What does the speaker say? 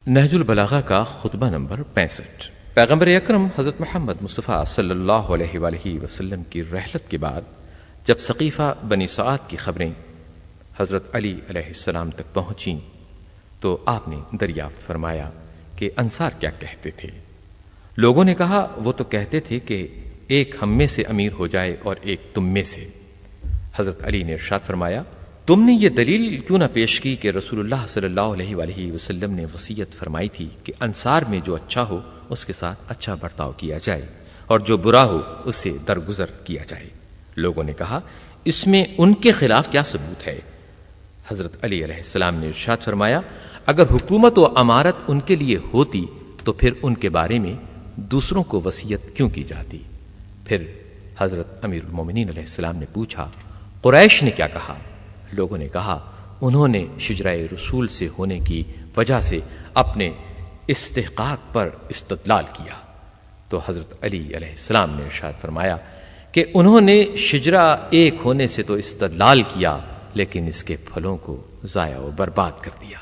نہج البلاغہ کا خطبہ نمبر 65۔ پیغمبر اکرم حضرت محمد مصطفیٰ صلی اللہ علیہ وآلہ وسلم کی رحلت کے بعد جب ثقیفہ بنی سعد کی خبریں حضرت علی علیہ السلام تک پہنچیں تو آپ نے دریافت فرمایا کہ انصار کیا کہتے تھے۔ لوگوں نے کہا وہ تو کہتے تھے کہ ایک ہم میں سے امیر ہو جائے اور ایک تم میں سے۔ حضرت علی نے ارشاد فرمایا تم نے یہ دلیل کیوں نہ پیش کی کہ رسول اللہ صلی اللہ علیہ وآلہ وسلم نے وصیت فرمائی تھی کہ انصار میں جو اچھا ہو اس کے ساتھ اچھا برتاؤ کیا جائے اور جو برا ہو اس سے درگزر کیا جائے۔ لوگوں نے کہا اس میں ان کے خلاف کیا ثبوت ہے؟ حضرت علی علیہ السلام نے ارشاد فرمایا اگر حکومت و امارت ان کے لیے ہوتی تو پھر ان کے بارے میں دوسروں کو وصیت کیوں کی جاتی؟ پھر حضرت امیر المومنین علیہ السلام نے پوچھا قریش نے کیا کہا؟ لوگوں نے کہا انہوں نے شجرہ رسول سے ہونے کی وجہ سے اپنے استحقاق پر استدلال کیا۔ تو حضرت علی علیہ السلام نے ارشاد فرمایا کہ انہوں نے شجرہ ایک ہونے سے تو استدلال کیا لیکن اس کے پھلوں کو ضائع و برباد کر دیا۔